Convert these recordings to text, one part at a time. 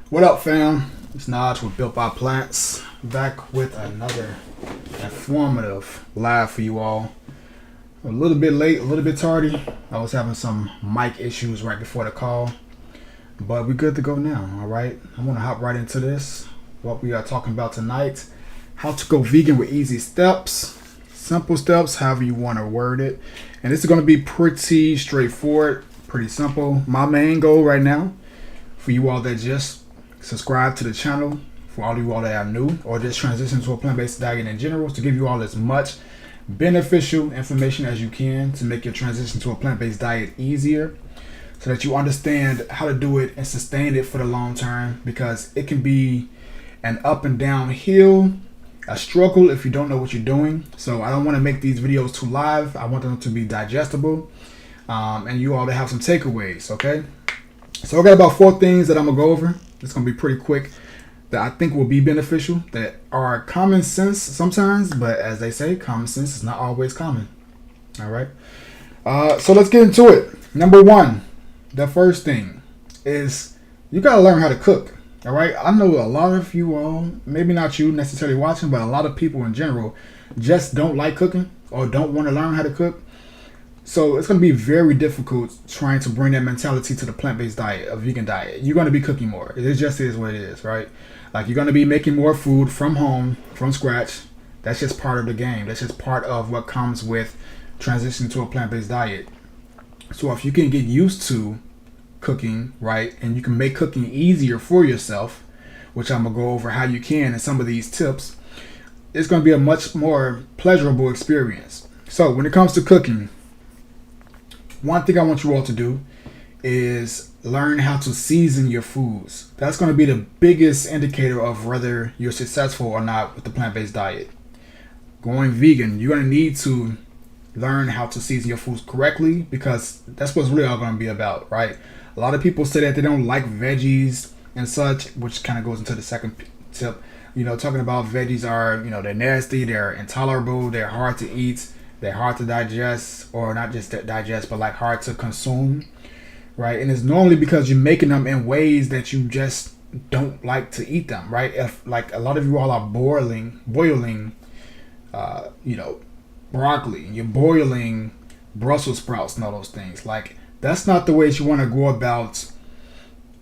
What up, fam? It's Naj with Built by Plants, back with another informative live for you all. A little bit late, a little bit tardy. I was having some mic issues right before the call, but we're good to go now, all right? I want to hop right into this. What we are talking about tonight, how to go vegan with easy steps, simple steps, however you want to word it. And this is going to be pretty straightforward, pretty simple. My main goal right now, for you all that just subscribe to the channel, for all of you all that are new or just transition to a plant-based diet in general, to give you all as much beneficial information as you can to make your transition to a plant-based diet easier, so that you understand how to do it and sustain it for the long term, because it can be an up and down hill, a struggle if you don't know what you're doing. So I don't want to make these videos too live. I want them to be digestible, and you all to have some takeaways. Okay, so I got about 4 things that I'm gonna go over. It's going to be pretty quick, that I think will be beneficial, that are common sense sometimes, but as they say, common sense is not always common. All right. So let's get into it. Number 1, the first thing is you got to learn how to cook. All right. I know a lot of you all, maybe not you necessarily watching, but a lot of people in general just don't like cooking or don't want to learn how to cook. So it's going to be very difficult trying to bring that mentality to the plant-based diet, a vegan diet. You're going to be cooking more. It just is what it is, right? Like, you're going to be making more food from home, from scratch. That's just part of the game. That's just part of what comes with transitioning to a plant-based diet. So if you can get used to cooking, right, and you can make cooking easier for yourself, which I'm going to go over how you can in some of these tips, it's going to be a much more pleasurable experience. So when it comes to cooking, one thing I want you all to do is learn how to season your foods. That's going to be the biggest indicator of whether you're successful or not with the plant-based diet. Going vegan, you're going to need to learn how to season your foods correctly, because that's what's really all going to be about, right? A lot of people say that they don't like veggies and such, which kind of goes into the second tip. You know, talking about veggies are, you know, they're nasty, they're intolerable, they're hard to eat, they're hard to digest, or not just digest, but like hard to consume, right? And it's normally because you're making them in ways that you just don't like to eat them, right? If, like, a lot of you all are boiling, broccoli, and you're boiling Brussels sprouts and all those things. Like, that's not the way you want to go about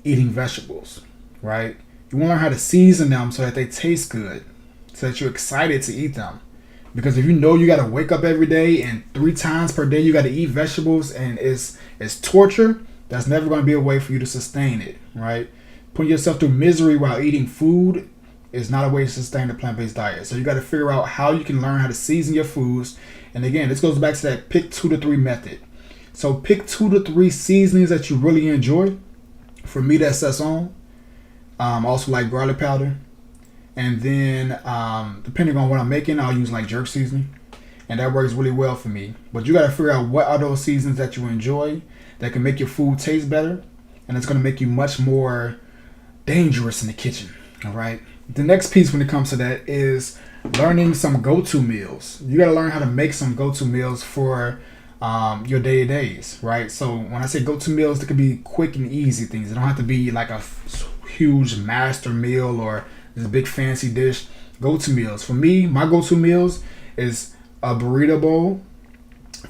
eating vegetables, right? You want to learn how to season them so that they taste good, so that you're excited to eat them. Because if you know you got to wake up every day and 3 times per day you got to eat vegetables, and it's torture, that's never going to be a way for you to sustain it, right? Putting yourself through misery while eating food is not a way to sustain a plant-based diet. So you got to figure out how you can learn how to season your foods. And again, this goes back to that pick 2 to 3 method. So pick 2 to 3 seasonings that you really enjoy. For me, that's sazon. Also like garlic powder. And then, depending on what I'm making, I'll use like jerk seasoning, and that works really well for me. But you got to figure out what are those seasons that you enjoy that can make your food taste better, and it's going to make you much more dangerous in the kitchen. All right. The next piece when it comes to that is learning some go-to meals. You got to learn how to make some go-to meals for your day-to-days, right? So when I say go-to meals, they could be quick and easy things. It don't have to be like a huge master meal or this big fancy dish. Go-to meals. For me, my go-to meals is a burrito bowl,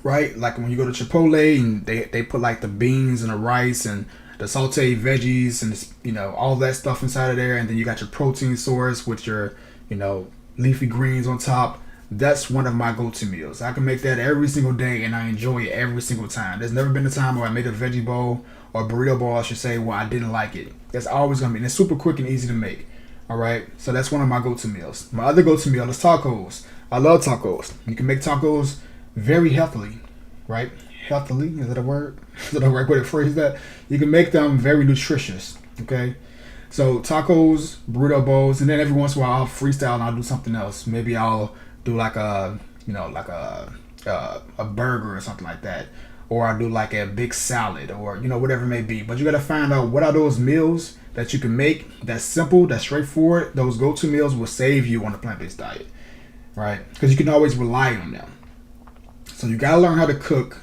right? Like when you go to Chipotle and they put like the beans and the rice and the sauteed veggies and, you know, all that stuff inside of there. And then you got your protein source with your, you know, leafy greens on top. That's one of my go-to meals. I can make that every single day and I enjoy it every single time. There's never been a time where I made a veggie bowl or burrito bowl, I should say, where I didn't like it. It's always going to be, and it's super quick and easy to make. All right, so that's one of my go-to meals. My other go-to meal is tacos. I love tacos. You can make tacos very healthily, right? Healthily, is that a word? Is that the right way to phrase that? You can make them very nutritious, okay? So tacos, burrito bowls, and then every once in a while I'll freestyle and I'll do something else. Maybe I'll do like a burger or something like that. Or I'll do like a big salad or, you know, whatever it may be. But you got to find out what are those meals that you can make that's simple, that's straightforward. Those go-to meals will save you on a plant-based diet, right? Because you can always rely on them. So you got to learn how to cook.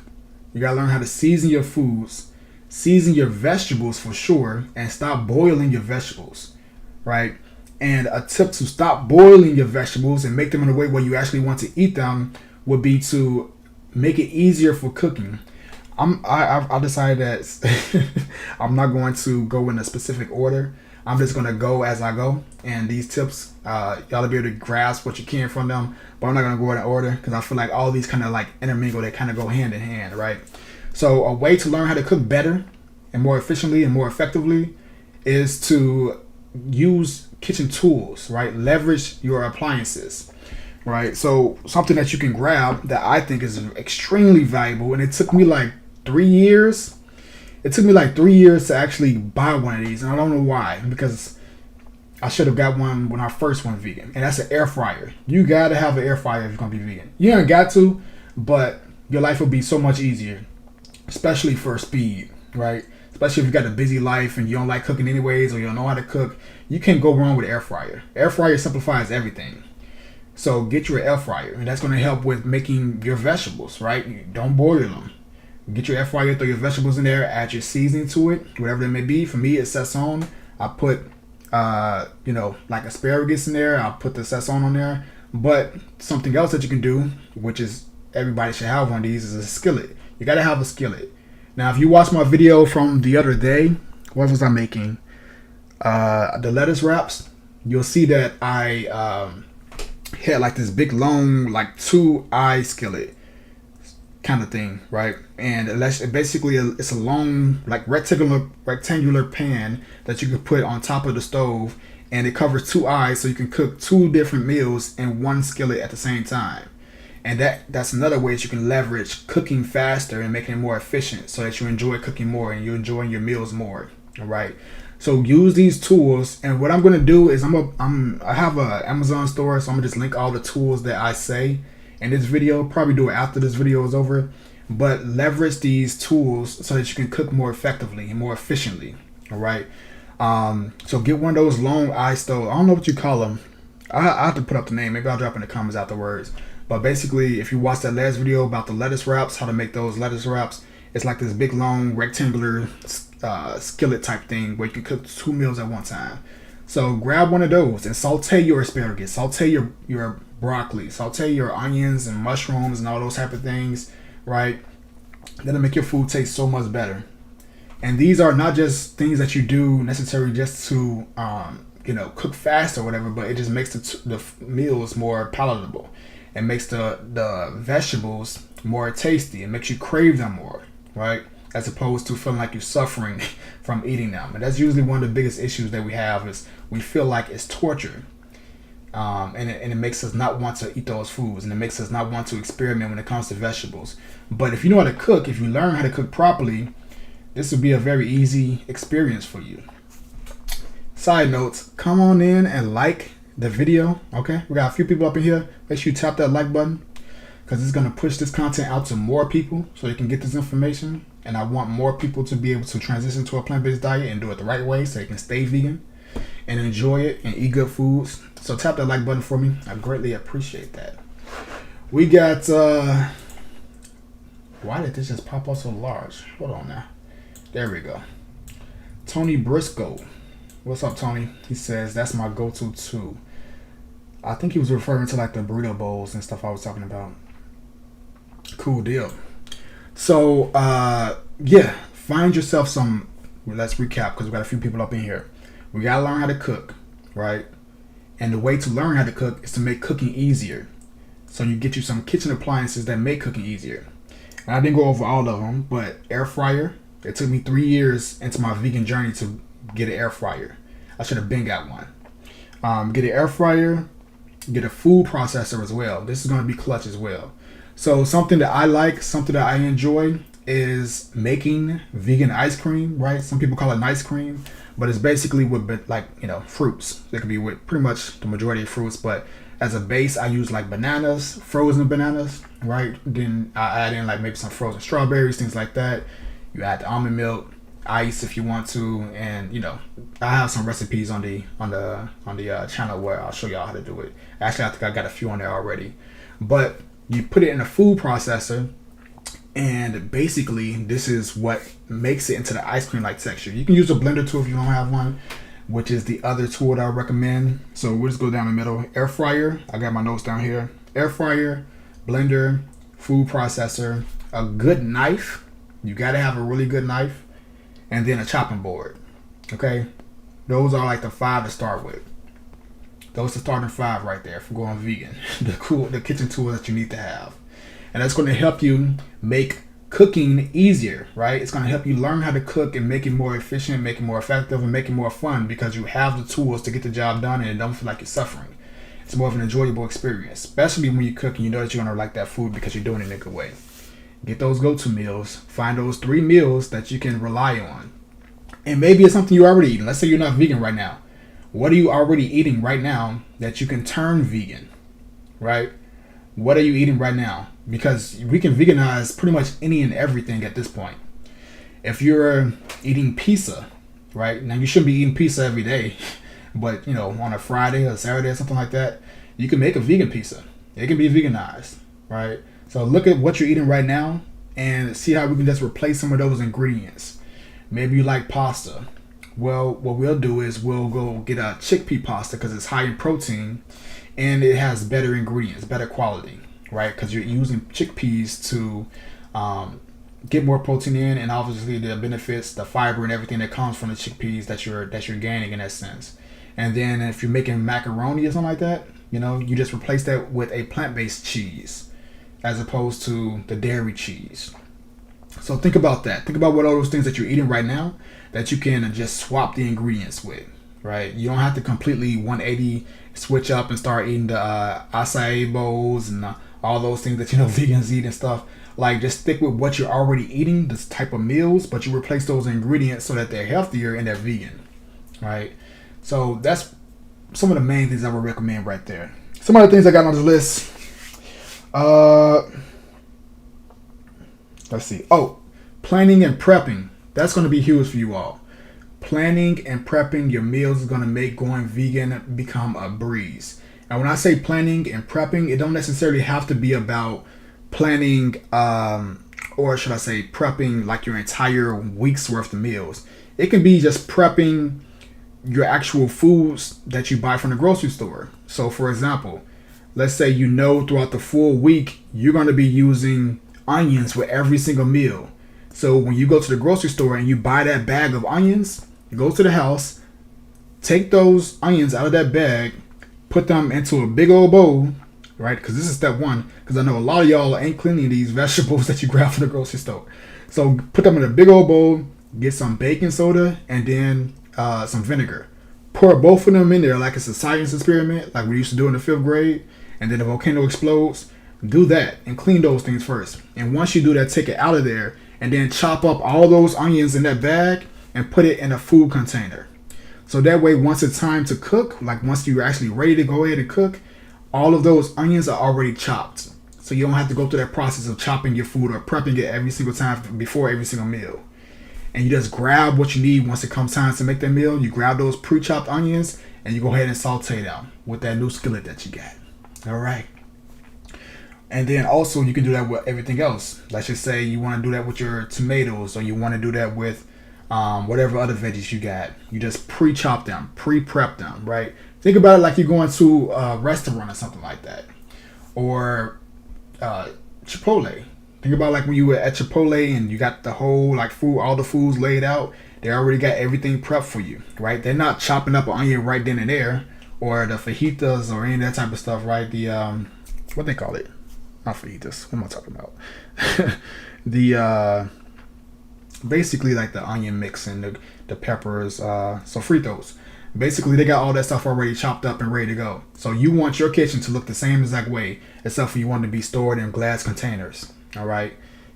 You got to learn how to season your foods season your vegetables for sure, and stop boiling your vegetables, right? And a tip to stop boiling your vegetables and make them in a way where you actually want to eat them would be to make it easier for cooking. I decided that I'm not going to go in a specific order. I'm just going to go as I go. And these tips, y'all will be able to grasp what you can from them. But I'm not going to go in order because I feel like all these kind of like intermingle. They kind of go hand in hand, right? So a way to learn how to cook better and more efficiently and more effectively is to use kitchen tools, right? Leverage your appliances, right? So something that you can grab that I think is extremely valuable, and it took me like 3 years. It took me like 3 years to actually buy one of these, and I don't know why, because I should have got one when I first went vegan, and that's an air fryer. You gotta have an air fryer if you're gonna be vegan. You ain't got to, but your life will be so much easier, especially for speed, right? Especially if you got a busy life and you don't like cooking anyways, or you don't know how to cook. You can't go wrong with air fryer. Air fryer simplifies everything. So get your air fryer, and that's going to help with making your vegetables, right? You don't boil them. Get your air fryer, throw your vegetables in there, add your seasoning to it, whatever it may be. For me, it's Sazon. I put, like asparagus in there. I'll put the Sazon on there. But something else that you can do, which is everybody should have one of these, is a skillet. You got to have a skillet. Now, if you watch my video from the other day, what was I making? The lettuce wraps. You'll see that I had like this big long, like 2-eye skillet kind of thing, right? And basically it's a long, like rectangular pan that you can put on top of the stove, and it covers 2 eyes, so you can cook 2 different meals in one skillet at the same time. And that's another way that you can leverage cooking faster and making it more efficient, so that you enjoy cooking more and you're enjoying your meals more. All right. So use these tools, and what I'm going to do is I have a Amazon store, so I'm gonna just link all the tools that I say in this video. Probably do it after this video is over, but leverage these tools so that you can cook more effectively and more efficiently. All right. So get one of those long eye stoves. I don't know what you call them. I have to put up the name. Maybe I'll drop in the comments afterwards. But basically, if you watch that last video about the lettuce wraps, how to make those lettuce wraps, it's like this big long rectangular skillet type thing where you can cook 2 meals at one time. So grab one of those and saute your asparagus, saute your broccoli, saute your onions and mushrooms and all those type of things, right? That'll make your food taste so much better. And these are not just things that you do necessarily just to cook fast or whatever, but it just makes the meals more palatable. It makes the vegetables more tasty. It makes you crave them more, right? As opposed to feeling like you're suffering from eating them. And that's usually one of the biggest issues that we have, is we feel like it's torture. And it makes us not want to eat those foods, and it makes us not want to experiment when it comes to vegetables. But if you know how to cook, if you learn how to cook properly, this will be a very easy experience for you. Side notes, come on in and like the video, okay? We got a few people up in here. Make sure you tap that like button, because it's going to push this content out to more people so they can get this information. And I want more people to be able to transition to a plant-based diet and do it the right way so they can stay vegan and enjoy it and eat good foods. So tap that like button for me. I greatly appreciate that. We got, why did this just pop up so large? Hold on now. There we go. Tony Briscoe. What's up, Tony? He says, that's my go-to too. I think he was referring to like the burrito bowls and stuff I was talking about. Cool deal. So, find yourself some, let's recap, because we got a few people up in here. We got to learn how to cook, right? And the way to learn how to cook is to make cooking easier. So you get you some kitchen appliances that make cooking easier. And I didn't go over all of them, but air fryer. It took me 3 years into my vegan journey to get an air fryer. I should have been got one. Get an air fryer, get a food processor as well. This is going to be clutch as well. So something that I like, something that I enjoy is making vegan ice cream, right? Some people call it ice cream, but it's basically with fruits. It could be with pretty much the majority of fruits, but as a base, I use like bananas, frozen bananas, right? Then I add in like maybe some frozen strawberries, things like that. You add the almond milk, ice if you want to, and I have some recipes on the channel where I'll show y'all how to do it. Actually, I think I got a few on there already, but you put it in a food processor, And basically, this is what makes it into the ice cream like texture. You can use a blender too if you don't have one, which is the other tool that I recommend. So we'll just go down the middle. Air fryer, I got my notes down here. Air fryer, blender, food processor, a good knife. You got to have a really good knife, and then a chopping board. Okay, those are like the 5 to start with. Those are starting 5 right there for going vegan. The kitchen tools that you need to have. And that's going to help you make cooking easier, right? It's going to help you learn how to cook and make it more efficient, make it more effective, and make it more fun because you have the tools to get the job done and it don't feel like you're suffering. It's more of an enjoyable experience, especially when you cook and you know that you're going to like that food because you're doing it in a good way. Get those go-to meals. Find those 3 meals that you can rely on. And maybe it's something you're already eating. Let's say you're not vegan right now. What are you already eating right now that you can turn vegan, right? What are you eating right now? Because we can veganize pretty much any and everything at this point. If you're eating pizza, right? Now you shouldn't be eating pizza every day, but on a Friday or Saturday or something like that, you can make a vegan pizza. It can be veganized, right? So look at what you're eating right now and see how we can just replace some of those ingredients. Maybe you like pasta. Well, what we'll do is we'll go get a chickpea pasta because it's high in protein and it has better ingredients, better quality, right? Because you're using chickpeas to get more protein in, and obviously the benefits, the fiber and everything that comes from the chickpeas that you're gaining in that sense. And then if you're making macaroni or something like that, you just replace that with a plant-based cheese as opposed to the dairy cheese. So think about that. Think about what all those things that you're eating right now that you can just swap the ingredients with, right? You don't have to completely 180 switch up and start eating the acai bowls and all those things that vegans eat and stuff. Like, just stick with what you're already eating, this type of meals, but you replace those ingredients so that they're healthier and they're vegan, right? So that's some of the main things I would recommend right there. Some other things I got on the list. Let's see. Oh, planning and prepping. That's going to be huge for you all. Planning and prepping your meals is going to make going vegan become a breeze. And when I say planning and prepping, it don't necessarily have to be about planning, or should I say prepping like your entire week's worth of meals. It can be just prepping your actual foods that you buy from the grocery store. So for example, let's say throughout the full week, you're going to be using onions with every single meal. So when you go to the grocery store and you buy that bag of onions, you go to the house, take those onions out of that bag, put them into a big old bowl, right? Because this is step 1. Because I know a lot of y'all ain't cleaning these vegetables that you grab from the grocery store. So put them in a big old bowl, get some baking soda, and then some vinegar. Pour both of them in there like it's a science experiment, like we used to do in the 5th grade. And then the volcano explodes. Do that and clean those things first. And once you do that, take it out of there and then chop up all those onions in that bag and put it in a food container. So that way, once it's time to cook, like once you're actually ready to go ahead and cook, all of those onions are already chopped. So you don't have to go through that process of chopping your food or prepping it every single time before every single meal. And you just grab what you need once it comes time to make that meal. You grab those pre-chopped onions and you go ahead and saute them with that new skillet that you got. All right. And then also you can do that with everything else. Let's just say you want to do that with your tomatoes, or you want to do that with whatever other veggies you got. You just pre-chop them, pre-prep them, right? Think about it like you're going to a restaurant or something like that. Or Chipotle. Think about like when you were at Chipotle and you got the whole food, all the foods laid out. They already got everything prepped for you, right? They're not chopping up an onion right then and there, or the fajitas or any of that type of stuff, right? The what they call it? Not fajitas. What am I talking about? The basically like the onion mix and the peppers, sofritos. Basically, they got all that stuff already chopped up and ready to go. So you want your kitchen to look the same exact way, except for you want it to be stored in glass containers. All right.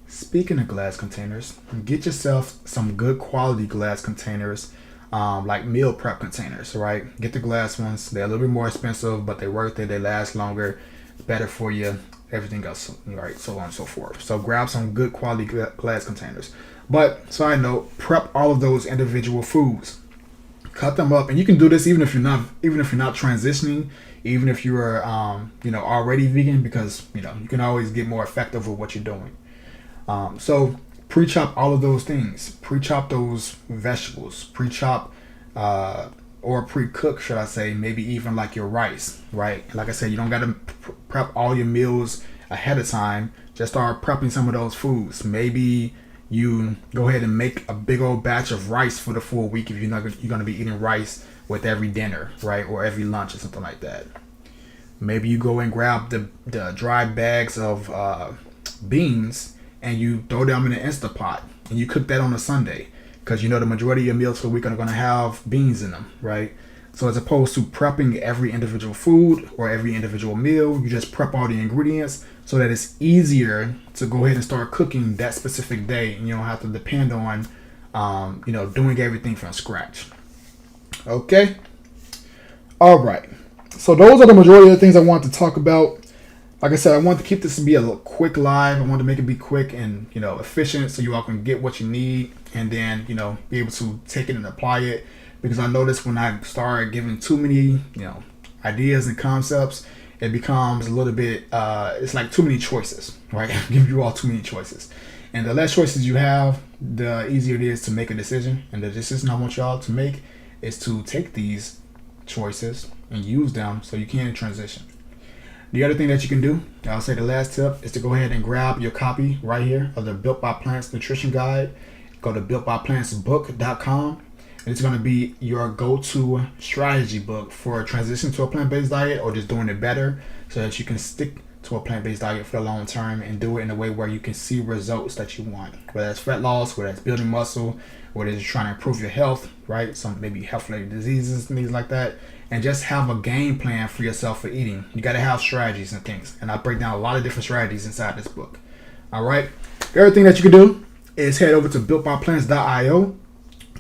Speaking of glass containers, get yourself some good quality glass containers, like meal prep containers. Right. Get the glass ones. They're a little bit more expensive, but they're worth it. They last longer, better for you. Everything else, right, so on and so forth. So grab some good quality glass containers. But side note, prep all of those individual foods. Cut them up, and you can do this even if you're not transitioning, even if you're already vegan, because you can always get more effective with what you're doing. So pre-chop all of those things. Pre-chop those vegetables. Pre-chop or pre-cook, should I say, maybe even like your rice, right? Like I said, you don't got to prep all your meals ahead of time. Just start prepping some of those foods. Maybe you go ahead and make a big old batch of rice for the full week if you're going to be eating rice with every dinner, right? Or every lunch or something like that. Maybe you go and grab the dry bags of beans and you throw them in an Instapot and you cook that on a Sunday, because you know the majority of your meals for the week are going to have beans in them, right? So as opposed to prepping every individual food or every individual meal, you just prep all the ingredients so that it's easier to go ahead and start cooking that specific day, and you don't have to depend on doing everything from scratch. Okay. All right. So those are the majority of the things I want to talk about. Like I said, I want to keep this to be a little quick live. I want to make it be quick and efficient, so you all can get what you need, and then be able to take it and apply it. Because I noticed when I start giving too many ideas and concepts, it becomes a little bit it's like too many choices, right? I give you all too many choices, and the less choices you have, the easier it is to make a decision. And the decision I want y'all to make is to take these choices and use them so you can transition. The other thing that you can do, I'll say the last tip, is to go ahead and grab your copy right here of the Built by Plants Nutrition Guide. Go to builtbyplantsbook.com. and it's going to be your go-to strategy book for transition to a plant-based diet, or just doing it better so that you can stick to a plant-based diet for the long term and do it in a way where you can see results that you want, whether it's fat loss, whether it's building muscle, whether it's trying to improve your health, right? Some maybe health-related diseases and things like that. And just have a game plan for yourself for eating. You got to have strategies and things. And I break down a lot of different strategies inside this book. All right. Everything that you can do is head over to builtbyplants.io.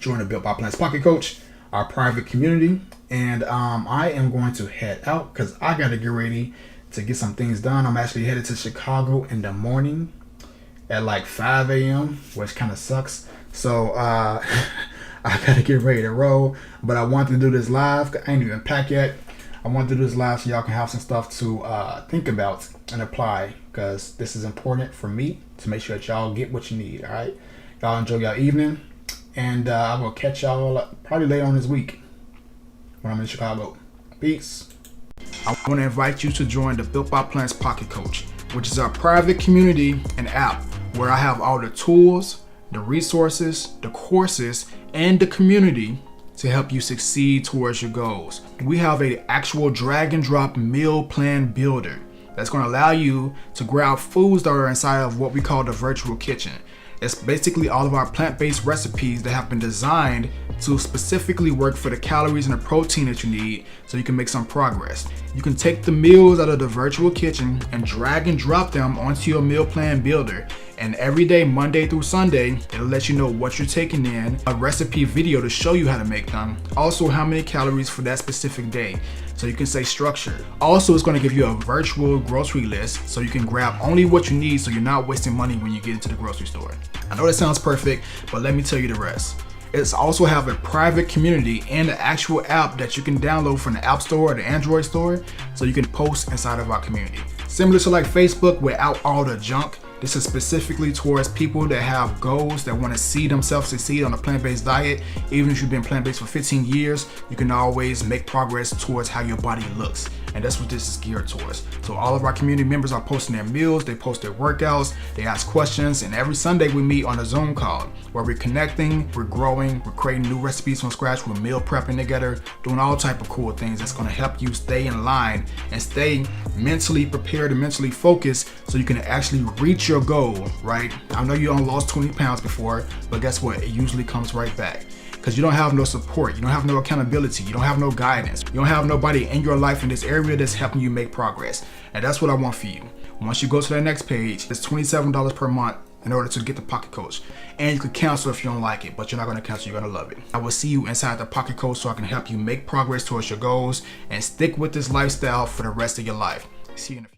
Join the Built by Plants Pocket Coach, our private community. And I am going to head out because I got to get ready to get some things done. I'm actually headed to Chicago in the morning at like 5 a.m., which kind of sucks. So I gotta get ready to roll, but I wanted to do this live. I ain't even packed yet. I wanted to do this live so y'all can have some stuff to think about and apply, because this is important for me to make sure that y'all get what you need. All right, y'all enjoy your evening, and I will catch y'all probably later on this week when I'm in Chicago. Peace. I want to invite you to join the Built by Plants Pocket Coach, which is our private community and app where I have all the tools, the resources, the courses, and the community to help you succeed towards your goals. We have an actual drag and drop meal plan builder that's going to allow you to grab foods that are inside of what we call the virtual kitchen. It's basically all of our plant-based recipes that have been designed to specifically work for the calories and the protein that you need so you can make some progress. You can take the meals out of the virtual kitchen and drag and drop them onto your meal plan builder. And every day, Monday through Sunday, it'll let you know what you're taking in, a recipe video to show you how to make them, also how many calories for that specific day, so you can stay structured. Also, it's going to give you a virtual grocery list so you can grab only what you need so you're not wasting money when you get into the grocery store. I know that sounds perfect, but let me tell you the rest. It's also have a private community and an actual app that you can download from the App Store or the Android store so you can post inside of our community. Similar to like Facebook without all the junk, this is specifically towards people that have goals, that want to see themselves succeed on a plant-based diet. Even if you've been plant-based for 15 years, you can always make progress towards how your body looks. And that's what this is geared towards. So all of our community members are posting their meals, they post their workouts, they ask questions, and every Sunday we meet on a Zoom call where we're connecting, we're growing, we're creating new recipes from scratch, we're meal prepping together, doing all type of cool things that's going to help you stay in line and stay mentally prepared and mentally focused so you can actually reach your goal, right? I know you only lost 20 pounds before, but guess what? It usually comes right back. Because you don't have no support, you don't have no accountability, you don't have no guidance, you don't have nobody in your life in this area that's helping you make progress. And that's what I want for you. Once you go to that next page, it's $27 per month in order to get the Pocket Coach. And you can cancel if you don't like it, but you're not going to cancel, you're going to love it. I will see you inside the Pocket Coach so I can help you make progress towards your goals and stick with this lifestyle for the rest of your life. See you in a few.